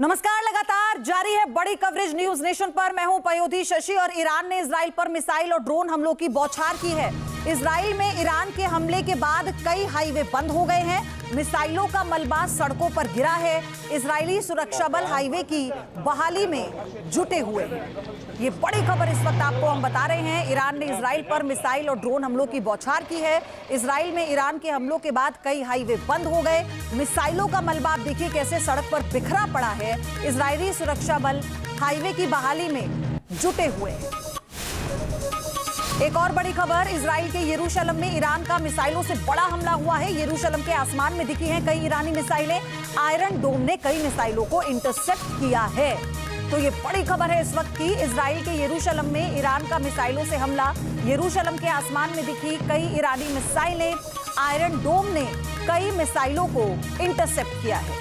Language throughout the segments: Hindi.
नमस्कार। लगातार जारी है बड़ी कवरेज न्यूज नेशन पर। मैं हूं पयोधी शशि और ईरान ने इजराइल पर मिसाइल और ड्रोन हमलों की बौछार की है। इजराइल में ईरान के हमले के बाद कई हाईवे बंद हो गए हैं। मिसाइलों का मलबा सड़कों पर गिरा है। इजरायली सुरक्षा बल हाईवे की बहाली में जुटे हुए हैं। ये बड़ी खबर इस वक्त आपको हम बता रहे हैं। ईरान ने इजराइल पर मिसाइल और ड्रोन हमलों की बौछार की है। इजराइल में ईरान के हमलों के बाद कई हाईवे बंद हो गए। मिसाइलों का मलबा आप देखिए कैसे सड़क पर बिखरा पड़ा है। इजरायली सुरक्षा बल हाईवे की बहाली में जुटे हुए हैं। एक और बड़ी खबर, इजराइल के यरूशलेम में ईरान का मिसाइलों से बड़ा हमला हुआ है। यरूशलेम के आसमान में दिखी हैं कई ईरानी मिसाइलें। आयरन डोम ने कई मिसाइलों को इंटरसेप्ट किया है। तो ये बड़ी खबर है इस वक्त की। इजराइल के यरूशलेम में ईरान का मिसाइलों से हमला। यरूशलेम के आसमान में दिखी कई ईरानी मिसाइलें। आयरन डोम ने कई मिसाइलों को इंटरसेप्ट किया है।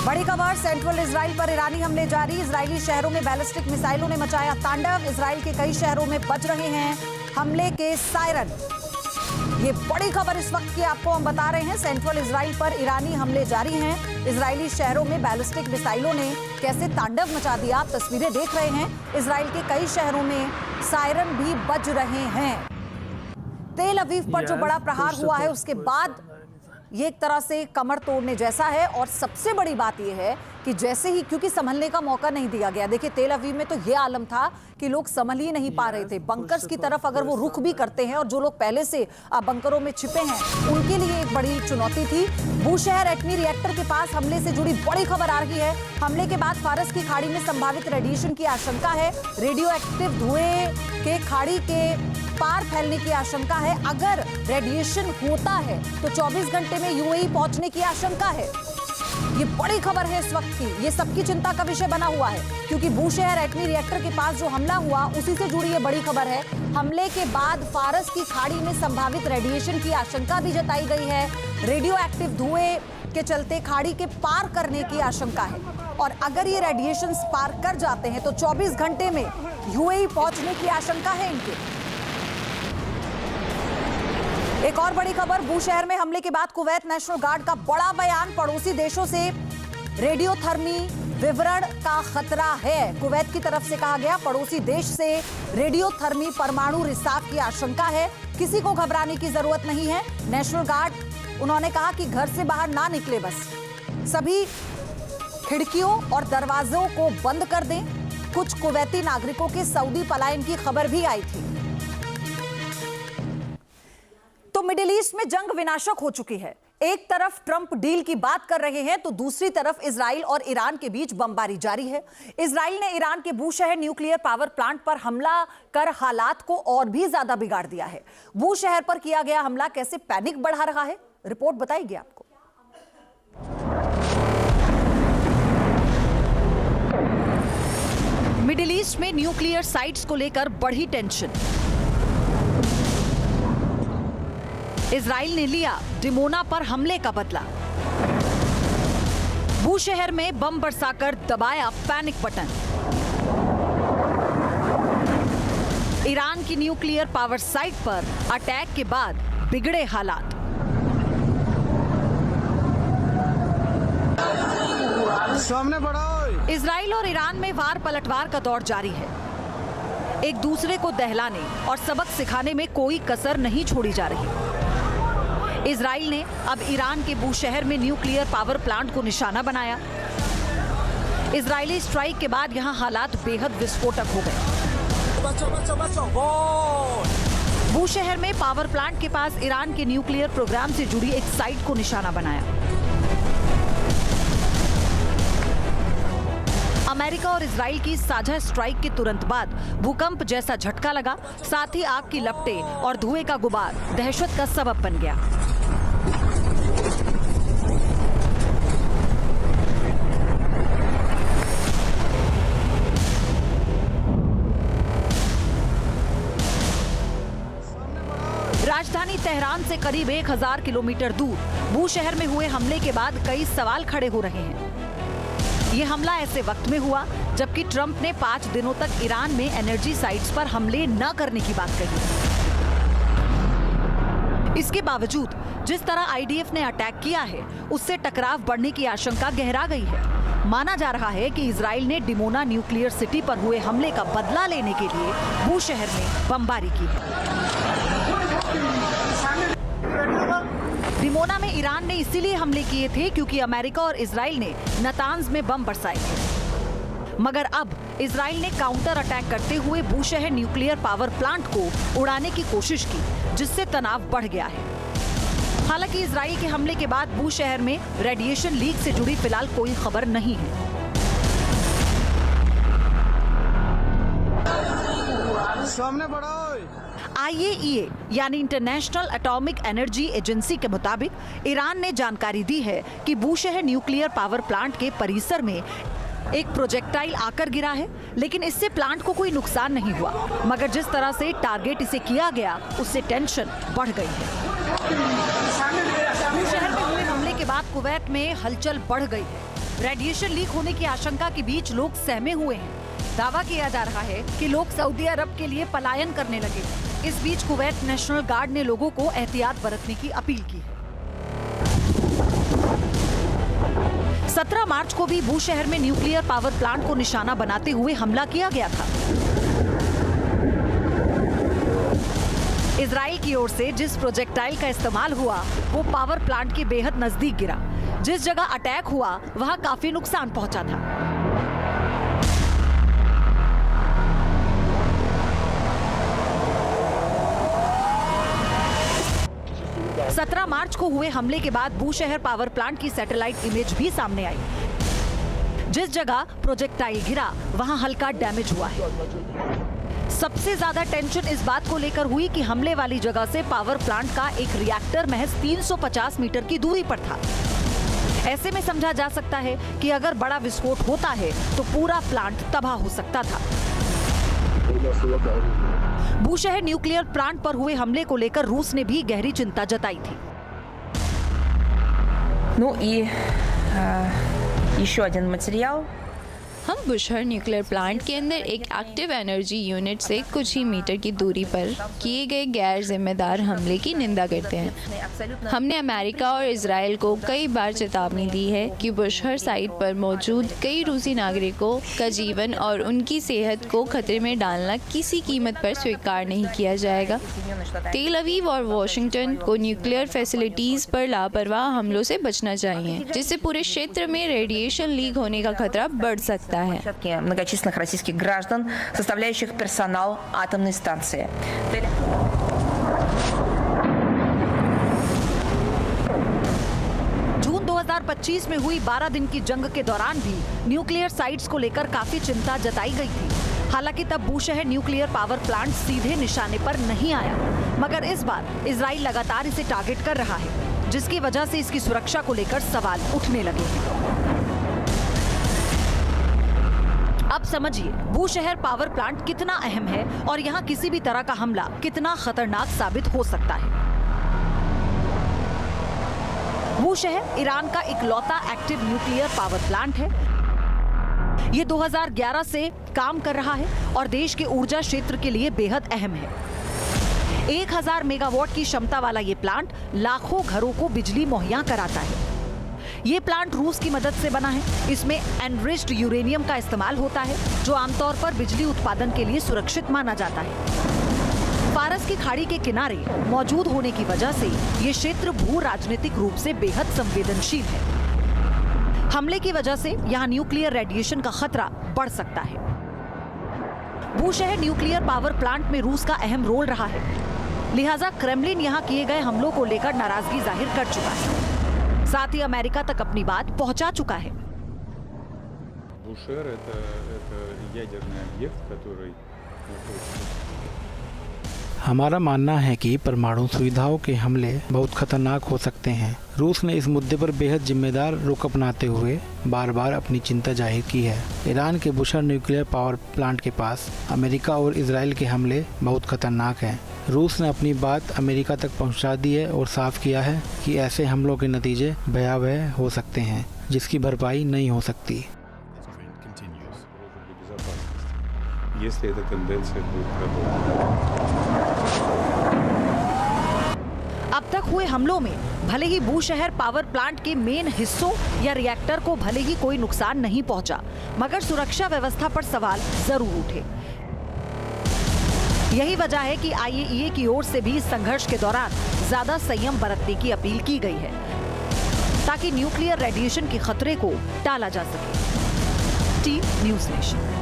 बड़ी खबर, सेंट्रल इजराइल पर ईरानी हमले जारी। इजरायली शहरों में बैलिस्टिक मिसाइलों ने मचाया तांडव। इजराइल के कई शहरों में बज रहे हैं हमले के सायरन। ये बड़ी खबर इस वक्त की आपको हम बता रहे हैं। सेंट्रल इजराइल पर ईरानी हमले जारी हैं। इजरायली शहरों में बैलिस्टिक मिसाइलों ने कैसे तांडव मचा दिया, आप तस्वीरें देख रहे हैं। इजराइल के कई शहरों में सायरन भी बज रहे हैं। तेल अवीव पर जो बड़ा प्रहार हुआ है उसके बाद ये एक तरह से कमर तोड़ने जैसा है। और सबसे बड़ी बात यह है कि जैसे ही, क्योंकि संभलने का मौका नहीं दिया गया। देखिए तेल अवीव में तो ये आलम था कि लोग संभल ही नहीं पा रहे थे। बंकर्स की तरफ अगर वो रुख भी करते हैं, और जो लोग पहले से बंकरों में छिपे हैं उनके लिए एक बड़ी चुनौती थी। बूशहर एटमी रिएक्टर के पास हमले से जुड़ी बड़ी खबर आ रही है। हमले के बाद फारस की खाड़ी में संभावित रेडिएशन की आशंका है। रेडियो एक्टिव धुएं के खाड़ी के पार फैलने की आशंका है। अगर रेडिएशन होता है तो 24 घंटे में यूएई पहुंचने की आशंका है। ये बड़ी खबर है इस वक्त की। ये सबकी चिंता का विषय बना हुआ है, क्योंकि बूशहर एटमी रिएक्टर के पास जो हमला हुआ उसी से जुड़ी ये बड़ी खबर है। हमले के बाद फारस की खाड़ी में संभावित रेडिएशन की आशंका भी जताई गई है। रेडियो एक्टिव धुएं के चलते खाड़ी के पार करने की आशंका है। और अगर ये रेडिएशन पार कर जाते हैं तो 24 घंटे में यूएई पहुंचने की आशंका है इनके। एक और बड़ी खबर, बूशहर में हमले के बाद कुवैत नेशनल गार्ड का बड़ा बयान। पड़ोसी देशों से रेडियोथर्मी विवरण का खतरा है। कुवैत की तरफ से कहा गया पड़ोसी देश से रेडियोथर्मी परमाणु रिसाव की आशंका है। किसी को घबराने की जरूरत नहीं है। नेशनल गार्ड, उन्होंने कहा कि घर से बाहर ना निकले, बस सभी खिड़कियों और दरवाजों को बंद कर दें। कुछ कुवैती नागरिकों के सऊदी पलायन की खबर भी आई थी। तो मिडिल ईस्ट में जंग विनाशक हो चुकी है। एक तरफ ट्रंप डील की बात कर रहे हैं तो दूसरी तरफ इजराइल और ईरान के बीच बमबारी जारी है। इजराइल ने ईरान के बूशहर न्यूक्लियर पावर प्लांट पर हमला कर हालात को और भी ज्यादा बिगाड़ दिया है। बूशहर पर किया गया हमला कैसे पैनिक बढ़ा रहा है, रिपोर्ट बताएगी आपको। मिडिल ईस्ट में न्यूक्लियर साइट्स को लेकर बढ़ी टेंशन। इजराइल ने लिया डिमोना पर हमले का बदला। बूशहर में बम बरसाकर दबाया पैनिक बटन। ईरान की न्यूक्लियर पावर साइट पर अटैक के बाद बिगड़े हालात। सामने बढ़ाओ। इजराइल और ईरान में वार पलटवार का दौर जारी है। एक दूसरे को दहलाने और सबक सिखाने में कोई कसर नहीं छोड़ी जा रही। इजराइल ने अब ईरान के बूशहर में न्यूक्लियर पावर प्लांट को निशाना बनाया। इजरायली स्ट्राइक के बाद यहां हालात बेहद विस्फोटक हो गए। बूशहर में पावर प्लांट के पास ईरान के न्यूक्लियर प्रोग्राम से जुड़ी एक साइट को निशाना बनाया। अमेरिका और इजराइल की साझा स्ट्राइक के तुरंत बाद भूकंप जैसा झटका लगा। साथ ही आग की लपटें और धुएं का गुबार दहशत का सबब बन गया। राजधानी तेहरान से करीब 1000 किलोमीटर दूर बूशहर में हुए हमले के बाद कई सवाल खड़े हो रहे हैं। ये हमला ऐसे वक्त में हुआ जबकि ट्रंप ने 5 दिनों तक ईरान में एनर्जी साइट्स पर हमले न करने की बात कही। इसके बावजूद जिस तरह आईडीएफ ने अटैक किया है, उससे टकराव बढ़ने की आशंका गहरा गई है। माना जा रहा है कि इजराइल ने डिमोना न्यूक्लियर सिटी पर हुए हमले का बदला लेने के लिए बू शहर में बमबारी की है। डिमोना में ईरान ने इसीलिए हमले किए थे क्योंकि अमेरिका और इजराइल ने नतान्ज में बम बरसाए थे। मगर अब इजराइल ने काउंटर अटैक करते हुए बू शहर न्यूक्लियर पावर प्लांट को उड़ाने की कोशिश की, जिससे तनाव बढ़ गया है। हालांकि इजराइल के हमले के बाद बू शहर में रेडिएशन लीक से जुड़ी फिलहाल कोई खबर नहीं है। सामने बढ़ो। IAEA यानी इंटरनेशनल एटॉमिक एनर्जी एजेंसी के मुताबिक ईरान ने जानकारी दी है कि बू शहर न्यूक्लियर पावर प्लांट के परिसर में एक प्रोजेक्टाइल आकर गिरा है, लेकिन इससे प्लांट को कोई नुकसान नहीं हुआ। मगर जिस तरह से टारगेट इसे किया गया, उससे टेंशन बढ़ गई है। बू शहर में हुए हमले के बाद कुवैत में हलचल बढ़ गई है। रेडिएशन लीक होने की आशंका के बीच लोग सहमे हुए हैं। दावा किया जा रहा है कि लोग सऊदी अरब के लिए पलायन करने लगे। इस बीच कुवैत नेशनल गार्ड ने लोगों को एहतियात बरतने की अपील की है। 17 मार्च को भी बू शहर में न्यूक्लियर पावर प्लांट को निशाना बनाते हुए हमला किया गया था। इजराइल की ओर से जिस प्रोजेक्टाइल का इस्तेमाल हुआ वो पावर प्लांट के बेहद नजदीक गिरा। जिस जगह अटैक हुआ वहां काफी नुकसान पहुंचा था। 17 मार्च को हुए हमले के बाद बू शहर पावर प्लांट की सैटेलाइट इमेज भी सामने आई। जिस जगह प्रोजेक्टाइल गिरा वहां हल्का डैमेज हुआ है। सबसे ज्यादा टेंशन इस बात को लेकर हुई कि हमले वाली जगह से पावर प्लांट का एक रिएक्टर महज 350 मीटर की दूरी पर था। ऐसे में समझा जा सकता है कि अगर बड़ा विस्फोट होता है तो पूरा प्लांट तबाह हो सकता था। बू शहर न्यूक्लियर प्लांट पर हुए हमले को लेकर रूस ने भी गहरी चिंता जताई थी। Ну и еще один материал. हम बुशहर न्यूक्लियर प्लांट के अंदर एक एक्टिव एनर्जी यूनिट से कुछ ही मीटर की दूरी पर किए गए गैर जिम्मेदार हमले की निंदा करते हैं। हमने अमेरिका और इजराइल को कई बार चेतावनी दी है कि बुशहर साइट पर मौजूद कई रूसी नागरिकों का जीवन और उनकी सेहत को खतरे में डालना किसी कीमत पर स्वीकार नहीं किया जाएगा। तेल अवीव और वॉशिंगटन को न्यूक्लियर फैसिलिटीज पर लापरवाह हमलों से बचना चाहिए, जिससे पूरे क्षेत्र में रेडिएशन लीक होने का खतरा बढ़ सकता है। Многочисленных российских गраждан, составляющих персонал атомной станции. जून 2025 में हुई 12 दिन की जंग के दौरान भी न्यूक्लियर साइट्स को लेकर काफी चिंता जताई गई थी। हालांकि तब बू शहर न्यूक्लियर पावर प्लांट सीधे निशाने पर नहीं आया, मगर इस बार इजराइल लगातार इसे टारगेट कर रहा है, जिसकी वजह से इसकी सुरक्षा को लेकर सवाल उठने लगे हैं। अब समझिए बू शहर पावर प्लांट कितना अहम है और यहाँ किसी भी तरह का हमला कितना खतरनाक साबित हो सकता है। बू शहर ईरान का इकलौता एक्टिव न्यूक्लियर पावर प्लांट है। ये 2011 से काम कर रहा है और देश के ऊर्जा क्षेत्र के लिए बेहद अहम है। 1000 मेगावाट की क्षमता वाला ये प्लांट लाखों घरों को बिजली मुहैया कराता है। ये प्लांट रूस की मदद से बना है। इसमें एनरिच्ड यूरेनियम का इस्तेमाल होता है, जो आमतौर पर बिजली उत्पादन के लिए सुरक्षित माना जाता है। फारस की खाड़ी के किनारे मौजूद होने की वजह से ये क्षेत्र भू राजनीतिक रूप से बेहद संवेदनशील है। हमले की वजह से यहाँ न्यूक्लियर रेडिएशन का खतरा बढ़ सकता है। बू शहर न्यूक्लियर पावर प्लांट में रूस का अहम रोल रहा है, लिहाजा क्रेमलिन यहाँ किए गए हमलों को लेकर नाराजगी जाहिर कर चुका है। साथ ही अमेरिका तक अपनी बात पहुंचा चुका है। Бушер это ядерный объект, который हमारा मानना है कि परमाणु सुविधाओं के हमले बहुत खतरनाक हो सकते हैं। रूस ने इस मुद्दे पर बेहद जिम्मेदार रुख अपनाते हुए बार बार अपनी चिंता जाहिर की है। ईरान के बुशहर न्यूक्लियर पावर प्लांट के पास अमेरिका और इजराइल के हमले बहुत खतरनाक हैं। रूस ने अपनी बात अमेरिका तक पहुंचा दी है और साफ किया है कि ऐसे हमलों के नतीजे भयावह हो सकते हैं, जिसकी भरपाई नहीं हो सकती। если эта тенденция будет продолжена. अब तक हुए हमलों में भले ही बूशहर पावर प्लांट के मेन हिस्सों या रिएक्टर को भले ही कोई नुकसान नहीं पहुंचा, मगर सुरक्षा व्यवस्था पर सवाल जरूर उठे। यही वजह है कि IAEA की ओर से भी इस संघर्ष के दौरान ज्यादा संयम बरतने की अपील की गई है, ताकि न्यूक्लियर रेडिएशन के खतरे को टाला जा सके। Team news nation.